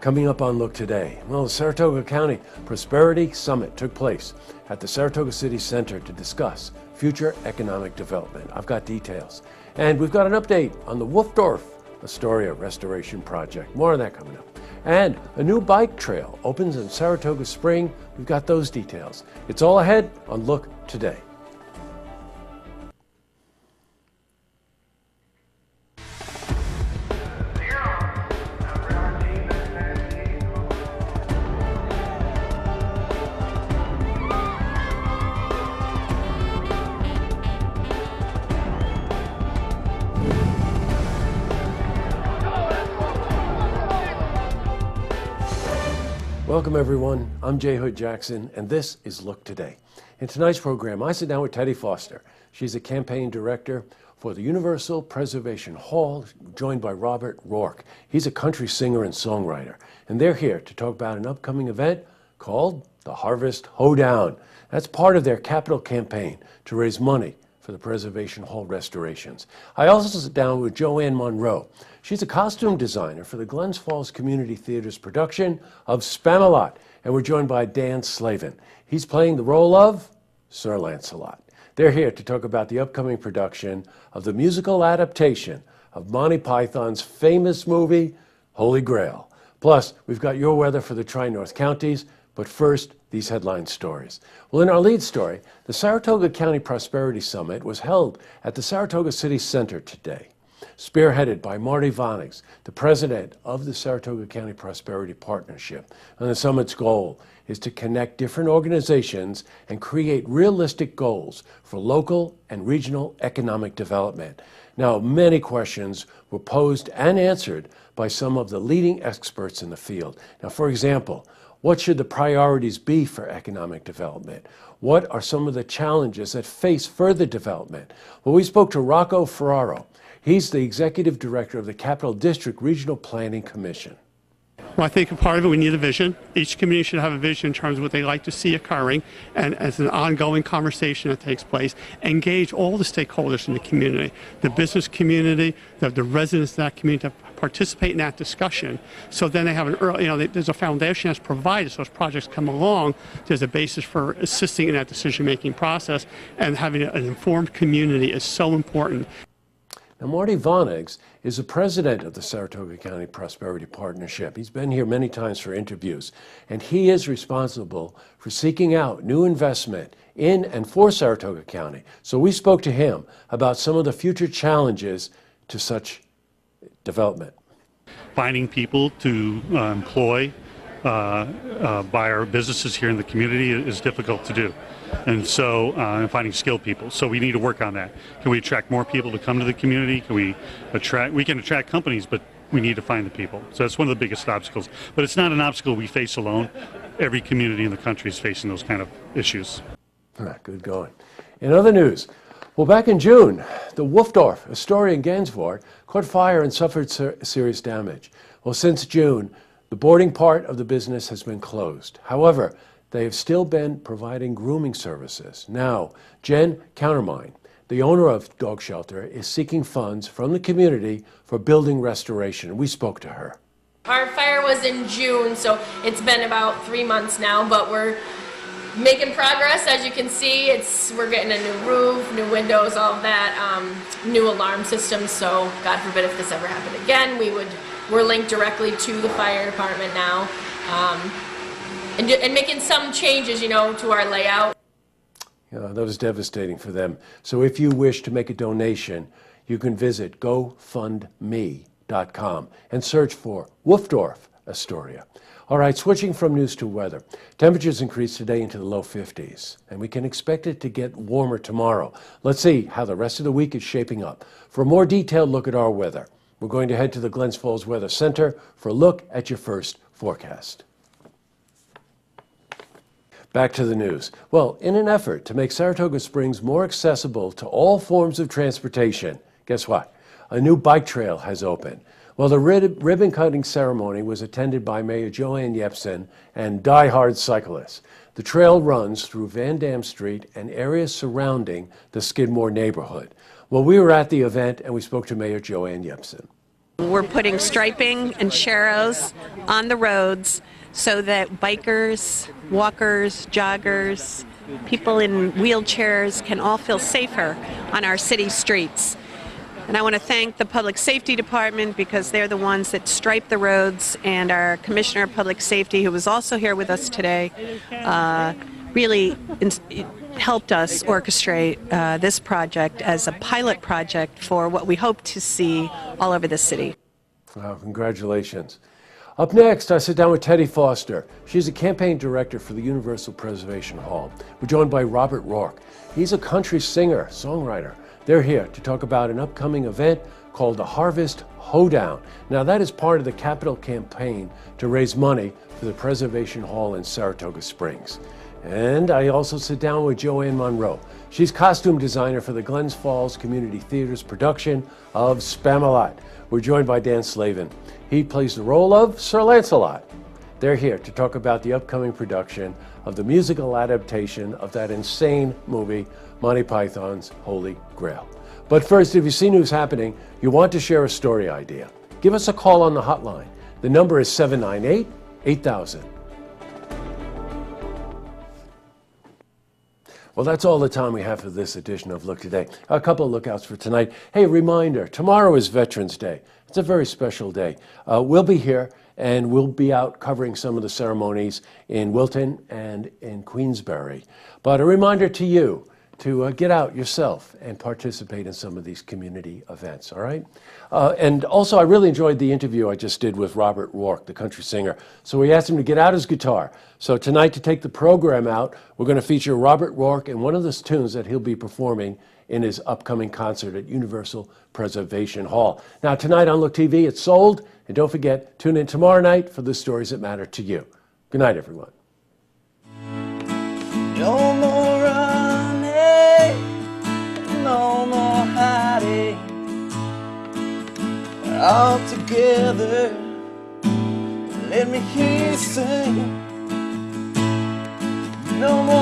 Coming up on Look Today, well, the Saratoga County Prosperity Summit took place at the Saratoga City Center to discuss future economic development. I've got details. And we've got an update on the Wolfdorf Astoria Restoration Project. More on that coming up. And a new bike trail opens in Saratoga Spring. We've got those details. It's all ahead on Look Today. Welcome everyone, I'm Jay Hood Jackson, and this is Look Today. In tonight's program, I sit down with Teddy Foster. She's a campaign director for the Universal Preservation Hall, joined by Robert Rourke. He's a country singer and songwriter, and they're here to talk about an upcoming event called the Harvest Hoedown. That's part of their capital campaign to raise money for the Preservation Hall restorations. I also sit down with Joanne Monroe. She's a costume designer for the Glens Falls Community Theater's production of Spamalot, and we're joined by Dan Slavin. He's playing the role of Sir Lancelot. They're here to talk about the upcoming production of the musical adaptation of Monty Python's famous movie, Holy Grail. Plus, we've got your weather for the Tri-North Counties, but first, these headline stories. Well, in our lead story, the Saratoga County Prosperity Summit was held at the Saratoga City Center today. Spearheaded by Marty Vonnigs, the president of the Saratoga County Prosperity Partnership. And the summit's goal is to connect different organizations and create realistic goals for local and regional economic development. Now, many questions were posed and answered by some of the leading experts in the field. Now, for example, what should the priorities be for economic development? What are some of the challenges that face further development? Well, we spoke to Rocco Ferraro. He's the executive director of the Capital District Regional Planning Commission. Well, I think part of it, we need a vision. Each community should have a vision in terms of what they like to see occurring, and as an ongoing conversation that takes place, engage all the stakeholders in the community, the business community, the residents of that community, to participate in that discussion. So then they have an early, there's a foundation that's provided, so as projects come along, there's a basis for assisting in that decision-making process, and having an informed community is so important. Now, Marty Vonnigs is the president of the Saratoga County Prosperity Partnership. He's been here many times for interviews, and he is responsible for seeking out new investment in and for Saratoga County. So we spoke to him about some of the future challenges to such development. Finding people to employ by our businesses here in the community is difficult to do. And so, finding skilled people. So we need to work on that. Can we attract more people to come to the community? We can attract companies, but we need to find the people. So that's one of the biggest obstacles. But it's not an obstacle we face alone. Every community in the country is facing those kind of issues. Good going. In other news, well, back in June, the Wolfdorf Astoria in Gansevoort caught fire and suffered serious damage. Well, since June, the boarding part of the business has been closed. However, they have still been providing grooming services. Now, Jen Countermine, the owner of Dog Shelter, is seeking funds from the community for building restoration. We spoke to her. Our fire was in June, so it's been about 3 months now, but we're making progress. As you can see, we're getting a new roof, new windows, all of that, new alarm systems. So God forbid if this ever happened again, we're linked directly to the fire department now. And making some changes, to our layout. That was devastating for them. So if you wish to make a donation, you can visit GoFundMe.com and search for Wolfdorf Astoria. All right, switching from news to weather. Temperatures increased today into the low 50s, and we can expect it to get warmer tomorrow. Let's see how the rest of the week is shaping up. For a more detailed look at our weather, we're going to head to the Glens Falls Weather Center for a look at your first forecast. Back to the news. Well, in an effort to make Saratoga Springs more accessible to all forms of transportation, guess what? A new bike trail has opened. Well, the ribbon-cutting ceremony was attended by Mayor Joanne Yepsen and die-hard cyclists. The trail runs through Van Dam Street and areas surrounding the Skidmore neighborhood. Well, we were at the event and we spoke to Mayor Joanne Yepsen. We're putting striping and sharrows on the roads so that bikers, walkers, joggers, people in wheelchairs can all feel safer on our city streets. And I want to thank the Public Safety Department because they're the ones that stripe the roads, and our Commissioner of Public Safety, who was also here with us today, really helped us orchestrate this project as a pilot project for what we hope to see all over the city. Wow, congratulations. Up next, I sit down with Teddy Foster. She's a campaign director for the Universal Preservation Hall. We're joined by Robert Rourke. He's a country singer, songwriter. They're here to talk about an upcoming event called the Harvest Hoedown. Now, that is part of the capital campaign to raise money for the Preservation Hall in Saratoga Springs. And I also sit down with Joanne Monroe. She's costume designer for the Glens Falls Community Theater's production of Spamalot. We're joined by Dan Slavin. He plays the role of Sir Lancelot. They're here to talk about the upcoming production of the musical adaptation of that insane movie, Monty Python's Holy Grail. But first, if you've seen who's happening, you want to share a story idea, give us a call on the hotline. The number is 798-8000. Well, that's all the time we have for this edition of Look Today. A couple of lookouts for tonight. Hey, reminder, tomorrow is Veterans Day. It's a very special day. We'll be here, and we'll be out covering some of the ceremonies in Wilton and in Queensbury. But a reminder to you to get out yourself and participate in some of these community events, all right? And also, I really enjoyed the interview I just did with Robert Rourke, the country singer. So we asked him to get out his guitar. So tonight, to take the program out, we're going to feature Robert Rourke and one of the tunes that he'll be performing in his upcoming concert at Universal Preservation Hall. Now, tonight on Look TV, it's sold. And don't forget, tune in tomorrow night for the stories that matter to you. Good night, everyone. No more running, no more hiding. All together, let me hear you sing. No more